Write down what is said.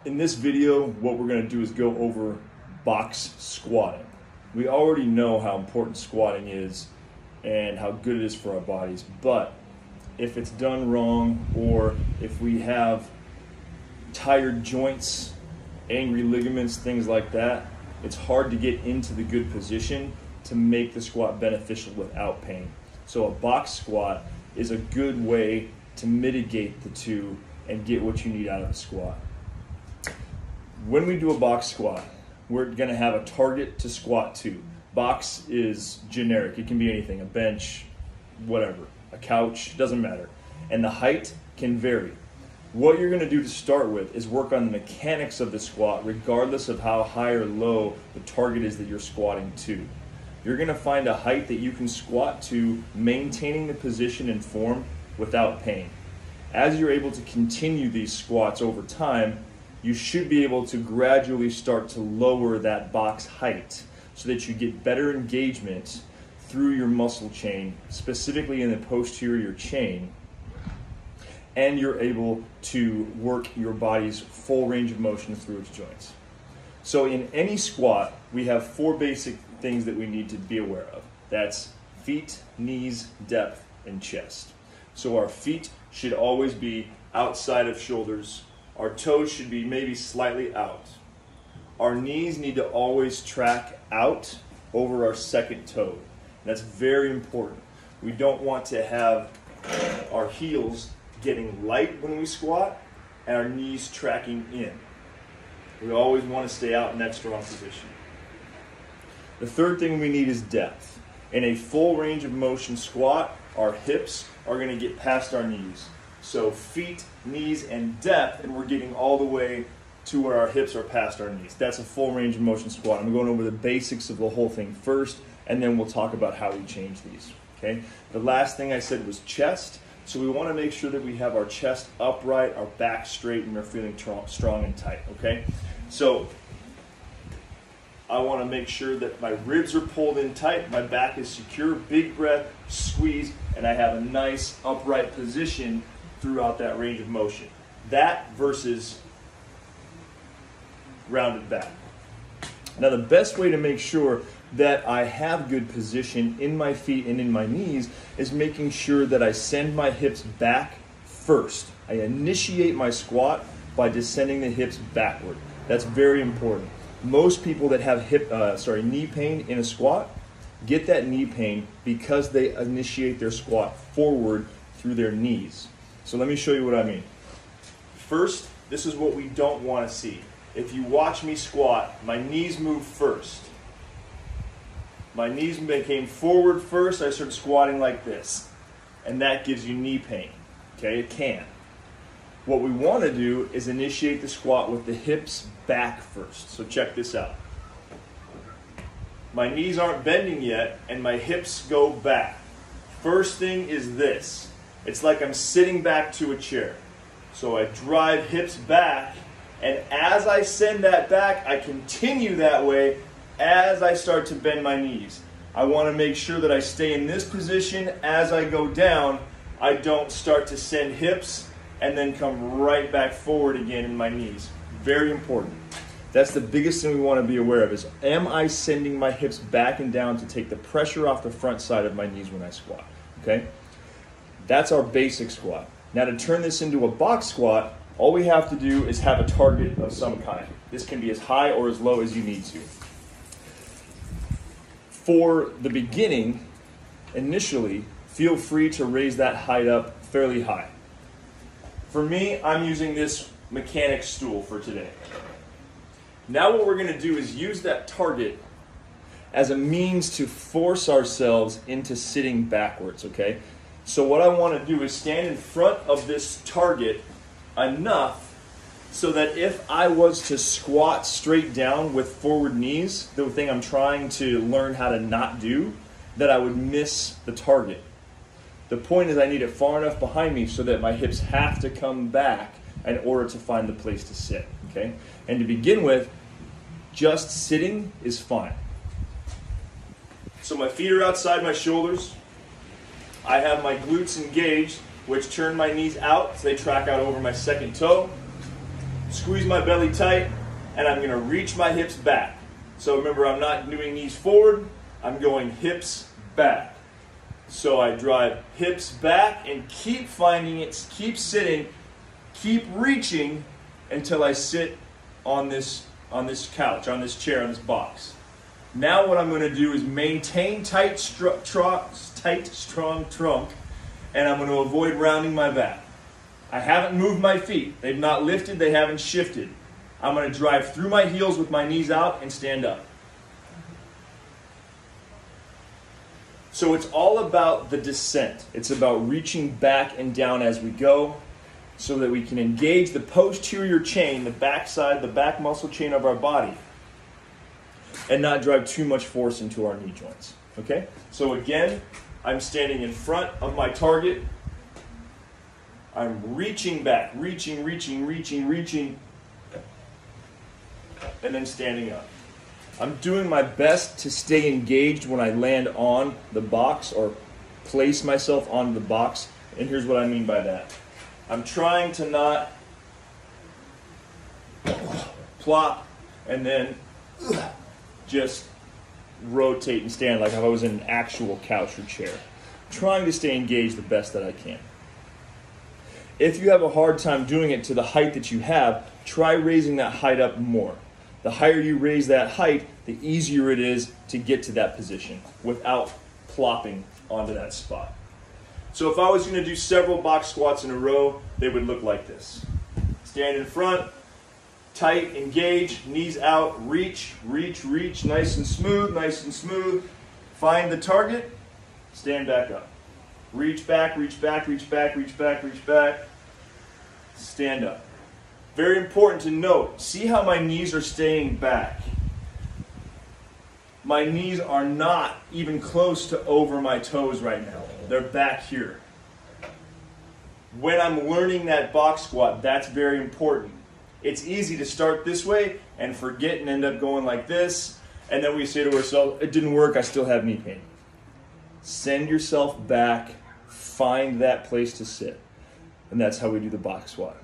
In this video, what we're going to do is go over box squatting. We already know how important squatting is and how good it is for our bodies, but if it's done wrong, or if we have tired joints, angry ligaments, things like that, it's hard to get into the good position to make the squat beneficial without pain. So a box squat is a good way to mitigate the two and get what you need out of the squat. When we do a box squat, we're going to have a target to squat to. Box is generic. It can be anything, a bench, whatever, a couch, doesn't matter. And the height can vary. What you're going to do to start with is work on the mechanics of the squat regardless of how high or low the target is that you're squatting to. You're going to find a height that you can squat to, maintaining the position and form without pain. As you're able to continue these squats over time, you should be able to gradually start to lower that box height so that you get better engagement through your muscle chain, specifically in the posterior chain, and you're able to work your body's full range of motion through its joints. So in any squat, we have four basic things that we need to be aware of. That's feet, knees, depth, and chest. So our feet should always be outside of shoulders. Our toes should be maybe slightly out. Our knees need to always track out over our second toe. That's very important. We don't want to have our heels getting light when we squat and our knees tracking in. We always want to stay out in that strong position. The third thing we need is depth. In a full range of motion squat, our hips are going to get past our knees. So feet, knees, and depth, and we're getting all the way to where our hips are past our knees. That's a full range of motion squat. I'm going over the basics of the whole thing first, and then we'll talk about how we change these. Okay? The last thing I said was chest. So we want to make sure that we have our chest upright, our back straight, and we're feeling strong and tight. Okay? So I want to make sure that my ribs are pulled in tight, my back is secure, big breath, squeeze, and I have a nice upright position throughout that range of motion. That versus rounded back. Now the best way to make sure that I have good position in my feet and in my knees is making sure that I send my hips back first. I initiate my squat by descending the hips backward. That's very important. Most people that have knee pain in a squat get that knee pain because they initiate their squat forward through their knees. So let me show you what I mean. First, this is what we don't want to see. If you watch me squat, my knees move first. My knees came forward first, I started squatting like this. And that gives you knee pain. Okay, it can. What we want to do is initiate the squat with the hips back first. So check this out. My knees aren't bending yet, and my hips go back. First thing is this. It's like I'm sitting back to a chair. So I drive hips back, and as I send that back, I continue that way as I start to bend my knees. I want to make sure that I stay in this position as I go down. I don't start to send hips and then come right back forward again in my knees. Very important. That's the biggest thing we want to be aware of is, am I sending my hips back and down to take the pressure off the front side of my knees when I squat? Okay? That's our basic squat. Now to turn this into a box squat, all we have to do is have a target of some kind. This can be as high or as low as you need to. For the beginning, initially, feel free to raise that height up fairly high. For me, I'm using this mechanic stool for today. Now what we're going to do is use that target as a means to force ourselves into sitting backwards, okay? So what I want to do is stand in front of this target enough so that if I was to squat straight down with forward knees, the thing I'm trying to learn how to not do, that I would miss the target. The point is I need it far enough behind me so that my hips have to come back in order to find the place to sit, okay? And to begin with, just sitting is fine. So my feet are outside my shoulders. I have my glutes engaged, which turn my knees out so they track out over my second toe. squeeze my belly tight, and I'm gonna reach my hips back. So remember, I'm not doing knees forward, I'm going hips back. So I drive hips back and keep finding it, keep sitting, keep reaching until I sit on this couch, on this chair, on this box. Now what I'm going to do is maintain tight, strong trunk, and I'm going to avoid rounding my back. I haven't moved my feet. They've not lifted, they haven't shifted. I'm going to drive through my heels with my knees out and stand up. So it's all about the descent. It's about reaching back and down as we go so that we can engage the posterior chain, the backside, the back muscle chain of our body, and not drive too much force into our knee joints. Okay? So again, I'm standing in front of my target. I'm reaching back, reaching, and then standing up. I'm doing my best to stay engaged when I land on the box or place myself on the box. And here's what I mean by that. I'm trying to not plop and then just rotate and stand like if I was in an actual couch or chair. I'm trying to stay engaged the best that I can. If you have a hard time doing it to the height that you have, try raising that height up more. The higher you raise that height, the easier it is to get to that position without plopping onto that spot. So if I was going to do several box squats in a row, they would look like this. Stand in front, tight, engage, knees out, reach, nice and smooth. Find the target, stand back up. Reach back, stand up. Very important to note, see how my knees are staying back. My knees are not even close to over my toes right now. They're back here. When I'm learning that box squat, that's very important. It's easy to start this way and forget and end up going like this, and then we say to ourselves, it didn't work, I still have knee pain. Send yourself back, find that place to sit. And that's how we do the box squat.